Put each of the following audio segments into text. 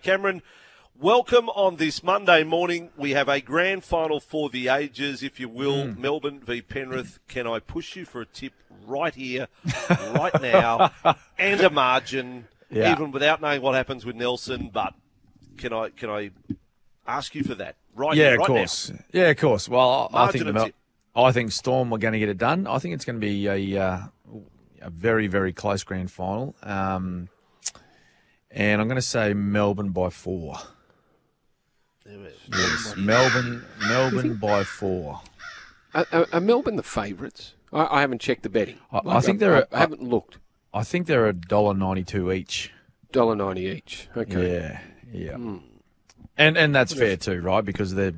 Cameron, welcome on this Monday morning. We have a grand final for the ages, if you will. Melbourne v Penrith. Can I push you for a tip right here, right now, and a margin, even without knowing what happens with Nelson? But can I ask you for that right here, of right course. now? Yeah, of course. Well, I think Storm are going to get it done. I think it's going to be a very, very close grand final. And I'm going to say Melbourne by 4. Yes, Melbourne by 4. Are Melbourne the favourites? I haven't checked the betting. I think I haven't looked. I think they're $1.92 each. $1.90 each. Okay. Yeah. And that's fair too, right? Because they're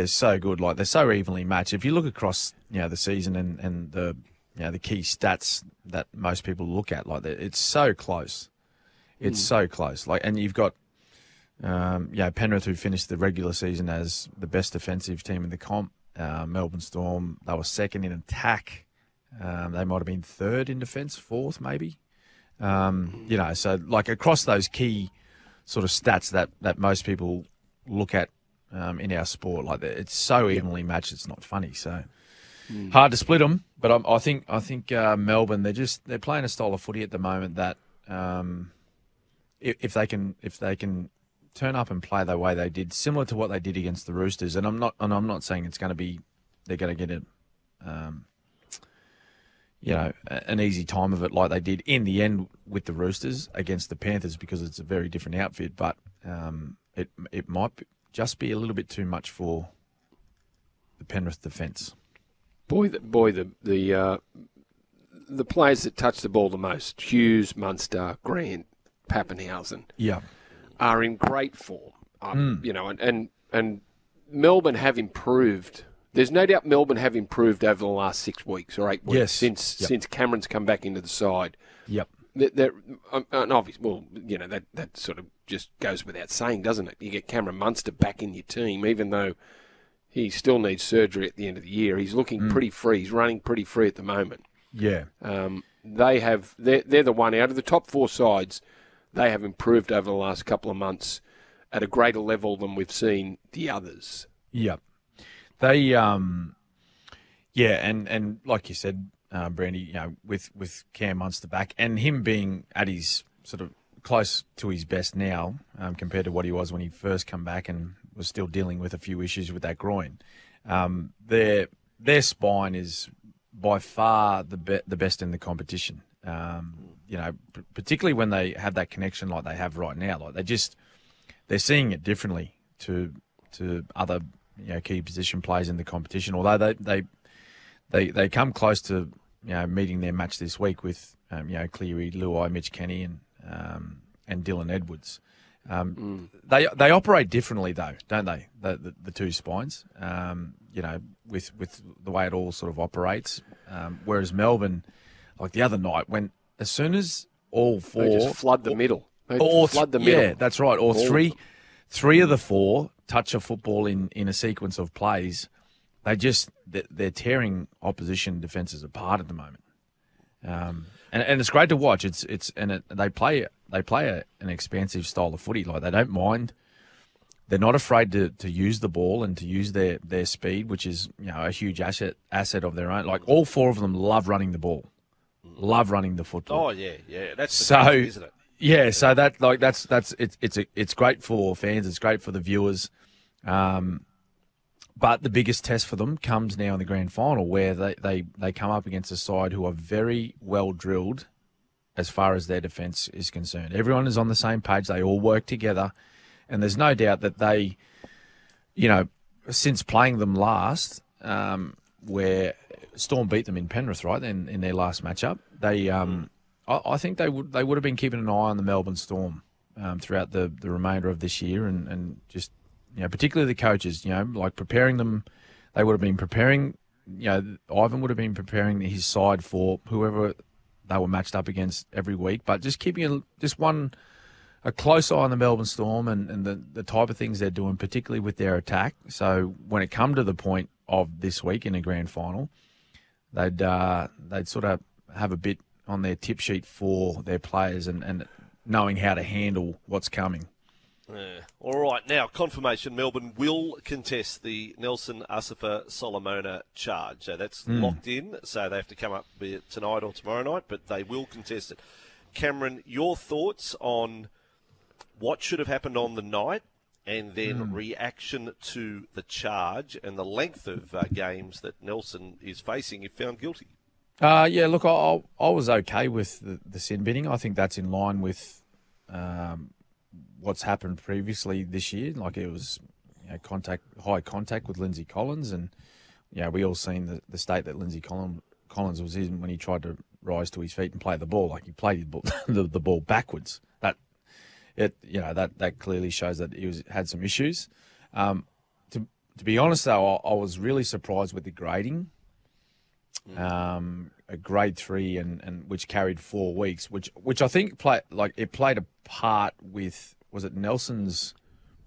so good. Like, they're so evenly matched. If you look across, the season and the the key stats that most people look at, like, it's so close. It's so close. Like, and you've got Penrith, who finished the regular season as the best defensive team in the comp. Melbourne Storm, they were second in attack. They might have been third in defence, fourth maybe. So like across those key sort of stats that most people look at in our sport, like, it's so evenly matched, it's not funny. So hard to split them. But I think Melbourne, they're playing a style of footy at the moment that if they can turn up and play the way they did, similar to what they did against the Roosters, and I'm not saying it's going to be, they're going to get an easy time of it like they did in the end with the Roosters against the Panthers, because it's a very different outfit. But it might just be a little bit too much for the Penrith defence. The players that touch the ball the most, Hughes, Munster, Grant, Pappenhausen, are in great form. And Melbourne have improved. There's no doubt Melbourne have improved over the last 6 weeks or 8 weeks since Cameron's come back into the side. Yep. And obviously, that sort of just goes without saying, doesn't it? You get Cameron Munster back in your team, even though he still needs surgery at the end of the year. He's looking pretty free. He's running pretty free at the moment. Yeah. They're the one out of the top 4 sides. They have improved over the last couple of months at a greater level than we've seen the others. Yep. They, and like you said, Brandy, with Cam Munster back and him being at his sort of close to his best now, compared to what he was when he first come back and was still dealing with a few issues with that groin. Their spine is by far the best in the competition. Particularly when they have that connection like they have right now. Like, they're seeing it differently to other key position players in the competition. Although they come close to meeting their match this week with Cleary, Luai, Mitch Kenny, and Dylan Edwards. They operate differently though, don't they? The two spines. With the way it all sort of operates. Whereas Melbourne, like the other night, as soon as all 4 they just flood the middle. Flood the middle. Yeah, that's right. Or three of the 4 touch a football in a sequence of plays. They're tearing opposition defences apart at the moment. And it's great to watch. They play an expansive style of footy. Like, they don't mind. They're not afraid to use the ball and to use their speed, which is a huge asset of their own. Like, all 4 of them love running the ball, love running the football. Oh yeah. That's the thing, isn't it? Yeah. So it's great for fans. It's great for the viewers. But the biggest test for them comes now in the grand final, where they come up against a side who are very well drilled as far as their defence is concerned. Everyone is on the same page. They all work together. And there's no doubt that they, since playing them last, where Storm beat them in Penrith, right, in their last matchup, I think they would have been keeping an eye on the Melbourne Storm throughout the remainder of this year, and just, particularly the coaches, like preparing them. They would have been preparing, Ivan would have been preparing his side for whoever they were matched up against every week, but just keeping a close eye on the Melbourne Storm and the type of things they're doing, particularly with their attack. So when it come to the point of this week in a grand final, they'd sort of have a bit on their tip sheet for their players, and knowing how to handle what's coming. Yeah. All right, now, confirmation, Melbourne will contest the Nelson Asafa Solomona charge. So that's locked in, so they have to come up with it tonight or tomorrow night, but they will contest it. Cameron, your thoughts on what should have happened on the night and then reaction to the charge and the length of games that Nelson is facing if found guilty? Yeah, look, I was okay with the sin binning. I think that's in line with what's happened previously this year. Like it was high contact with Lindsay Collins, and we all seen the state that Lindsay Collins was in when he tried to rise to his feet and play the ball. Like he played the ball backwards. That clearly shows that he had some issues. To be honest, though, I was really surprised with the grading. A grade 3 and which carried 4 weeks, which I think played a part with, was it Nelson's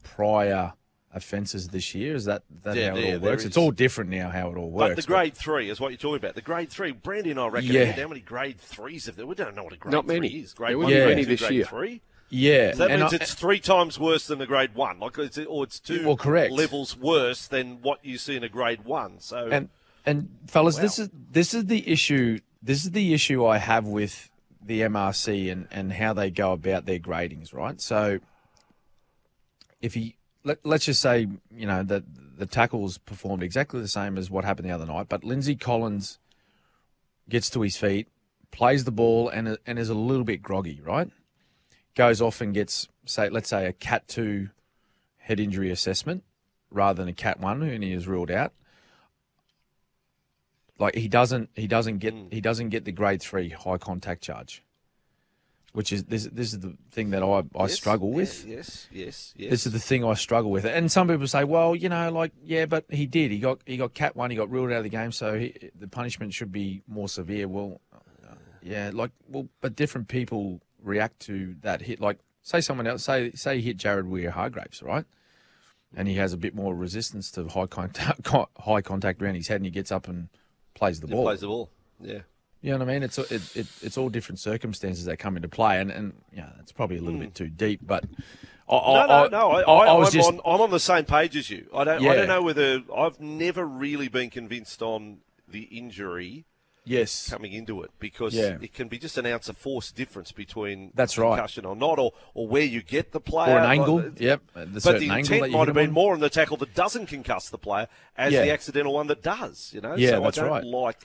prior offences this year? Is that how it all works? It's all different now how it all works. But the grade 3 is what you're talking about. The grade 3, Brandy and I reckon how many grade 3s have there? We don't know what a grade 3 is. Grade 1, grade 2, grade 3. Yeah. So that means it's 3 times worse than a grade 1. It's 2 levels worse than what you see in a grade 1. So And fellas, this is the issue. This is the issue I have with the MRC and how they go about their gradings, right? So, if let's just say that the tackles performed exactly the same as what happened the other night, but Lindsay Collins gets to his feet, plays the ball, and is a little bit groggy, right? Goes off and gets, let's say, a Cat 2 head injury assessment rather than a Cat 1, and he is ruled out. Like he doesn't get the grade 3 high contact charge, which is this is the thing that I struggle with. Yes. This is the thing I struggle with, and some people say, well, but he did. He got Cat 1. He got ruled out of the game, so the punishment should be more severe. Well, but different people react to that hit. Like say someone else, say he hit Jared Weir-Hargraves, right? And he has a bit more resistance to high contact around his head, and he gets up and plays the ball. Plays the ball, yeah. You know what I mean? It's all different circumstances that come into play, and it's probably a little bit too deep. But I'm on the same page as you. I don't know whether I've never really been convinced on the injury. Yes, coming into it because it can be just an ounce of force difference between that's concussion or not, or where you get the player or an angle. But the intent might have been more on the tackle that doesn't concuss the player as the accidental one that does. Yeah, so that's I don't right. like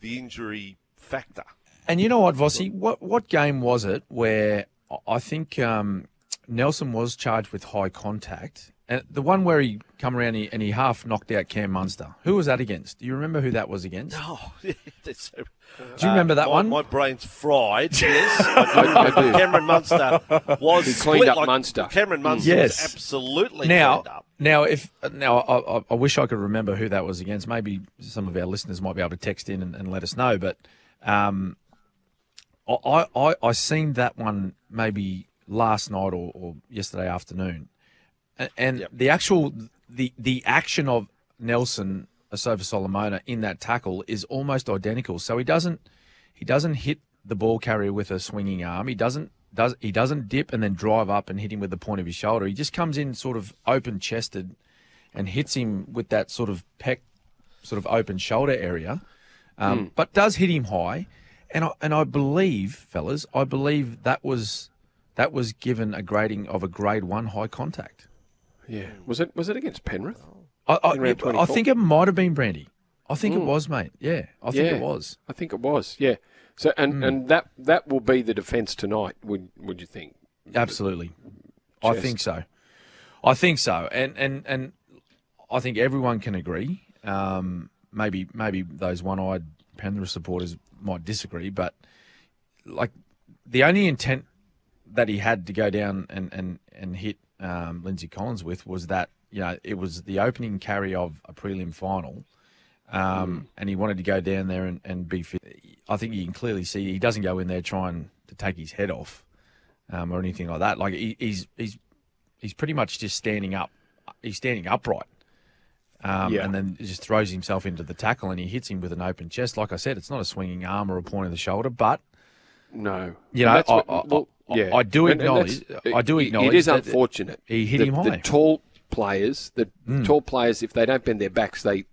the injury factor. And you know what, Vossi? What game was it where I think Nelson was charged with high contact? And the one where he come around and he half knocked out Cam Munster. Who was that against? Do you remember who that was against? Oh, that's so, do you remember that one? My brain's fried. Yes, I do. Cameron Munster was he cleaned up Munster. Cameron Munster was absolutely cleaned up. Now, I wish I could remember who that was against. Maybe some of our listeners might be able to text in and let us know. But I seen that one maybe last night or yesterday afternoon. And the actual the action of Nelson Asafa Solomona in that tackle is almost identical. So he doesn't hit the ball carrier with a swinging arm. He doesn't dip and then drive up and hit him with the point of his shoulder. He just comes in sort of open chested and hits him with that sort of pec, sort of open shoulder area, but does hit him high. And I believe, fellas, that was given a grading of a grade 1 high contact. Yeah. Was it against Penrith? I think it might have been Brandy. I think it was, mate. Yeah, I think it was. I think it was. Yeah. So and that will be the defence tonight. Would you think? Absolutely. I think so. And I think everyone can agree. Maybe those one-eyed Penrith supporters might disagree, but like the only intent that he had to go down and hit Lindsay Collins with was that it was the opening carry of a prelim final, and he wanted to go down there and be fit. I think you can clearly see he doesn't go in there trying to take his head off or anything like that. Like he's pretty much just standing up. He's standing upright. And then just throws himself into the tackle and he hits him with an open chest. Like I said, it's not a swinging arm or a point of the shoulder, but no, Yeah. I do And acknowledge. I do acknowledge it is that unfortunate. he hit him high. The tall players, if they don't bend their backs, they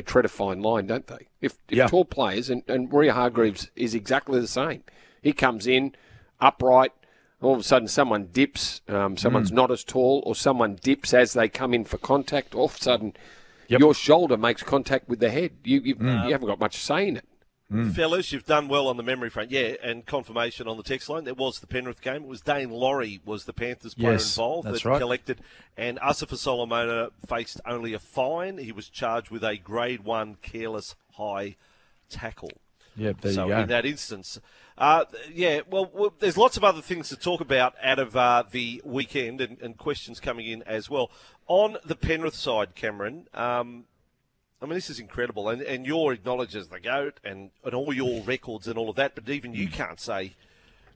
tread a fine line, don't they? If tall players, and Maria Hargreaves is exactly the same. He comes in upright. All of a sudden, someone dips. Someone's not as tall, or someone dips as they come in for contact. All of a sudden, your shoulder makes contact with the head. You haven't got much say in it. Fellas, you've done well on the memory front. Yeah, and confirmation on the text line. There was the Penrith game. It was Dane Laurie was the Panthers player involved that's that right. collected. And Asafa Solomona faced only a fine. He was charged with a Grade 1 careless high tackle. Yep, there So you go. in that instance, well, there's lots of other things to talk about out of the weekend and questions coming in as well. On the Penrith side, Cameron, I mean, this is incredible, and you're acknowledged as the GOAT and all your records and all of that, but even you can't say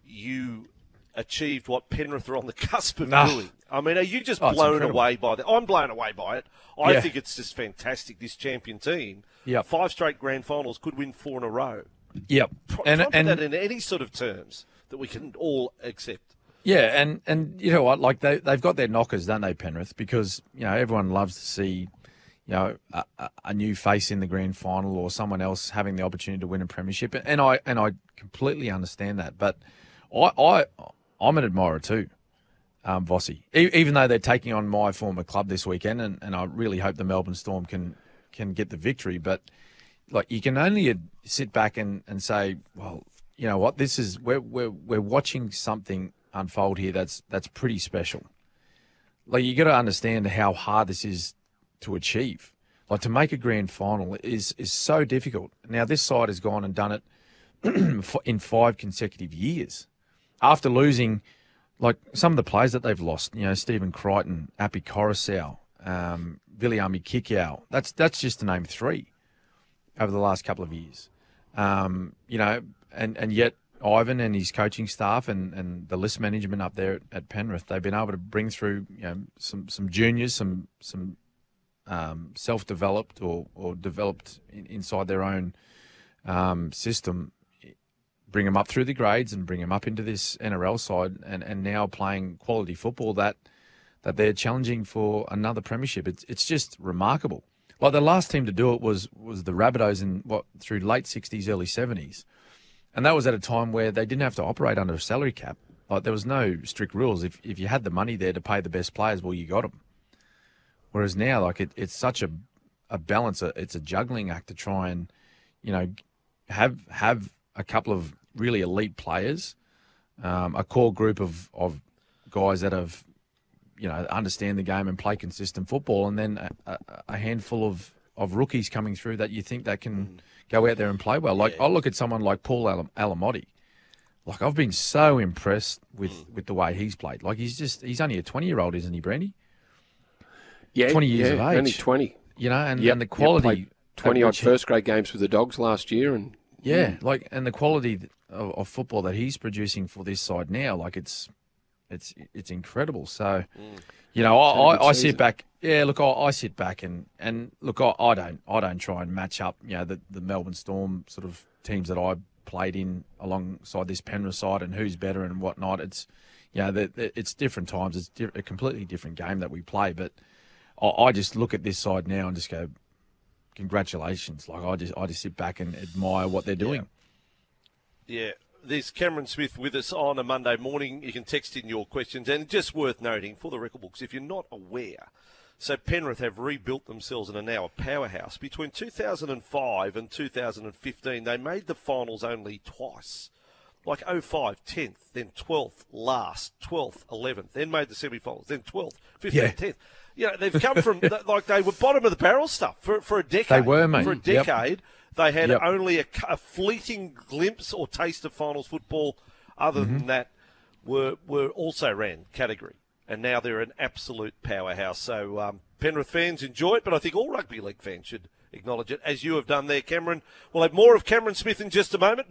you achieved what Penrith are on the cusp of doing. I mean, are you just blown away by that? I'm blown away by it. I think it's just fantastic, this champion team. 5 straight grand finals, could win 4 in a row. Yep. Try and put that in any sort of terms that we can all accept. Yeah, and you know what? Like they've got their knockers, don't they, Penrith? Because everyone loves to see a new face in the grand final or someone else having the opportunity to win a premiership, and I completely understand that. But I'm an admirer too, Vossi. Even though they're taking on my former club this weekend, and I really hope the Melbourne Storm can get the victory. But like you can only sit back and say, well, you know what? This is we're watching something unfold here that's pretty special. Like you got to understand how hard this is to achieve. Like to make a grand final is so difficult. Now this side has gone and done it in 5 consecutive years after losing like some of the players that they've lost. Stephen Crichton, Api Coruscant, Viliami Kikau. That's just to name 3 over the last couple of years. And yet Ivan and his coaching staff and the list management up there at Penrith, they've been able to bring through some juniors, some self-developed or developed inside their own system, bring them up through the grades and bring them up into this NRL side and now playing quality football that they're challenging for another premiership. It's just remarkable. Like the last team to do it was the Rabbitohs through late 60s, early 70s. And that was at a time where they didn't have to operate under a salary cap. Like there was no strict rules. If you had the money there to pay the best players, well, you got them. Whereas now, like it's such a balance. It's a juggling act to try and, have a couple of really elite players, a core group of guys that have, understand the game and play consistent football, and then a handful of rookies coming through that you think that can go out there and play well. Like I look at someone like Paul Alamotti. Like I've been so impressed with the way he's played. Like he's only a 20-year-old, isn't he, Brandy? Yeah, 20 years of age. Only 20. And the quality. 20-odd first-grade games with the Dogs last year. And and the quality of football that he's producing for this side now, like it's incredible. So, I sit back. Yeah, look, I sit back and look, I don't try and match up, the Melbourne Storm sort of teams that I played in alongside this Penrith side and who's better and whatnot. It's, it's different times. It's a completely different game that we play, but I just look at this side now and just go, congratulations. Like I just sit back and admire what they're doing. Yeah. There's Cameron Smith with us on a Monday morning. You can text in your questions. And just worth noting for the record books, if you're not aware, so Penrith have rebuilt themselves and are now a powerhouse. Between 2005 and 2015, they made the finals only twice. Like 05, 10th, then 12th, last, 12th, 11th, then made the semi-finals, then 12th, 15th, 10th. They've come from, like they were bottom of the barrel stuff for a decade. They were, mate. For a decade, they had only a fleeting glimpse or taste of finals football. Other than that, were also ran category. And now they're an absolute powerhouse. So Penrith fans enjoy it, but I think all rugby league fans should acknowledge it, as you have done there, Cameron. We'll have more of Cameron Smith in just a moment.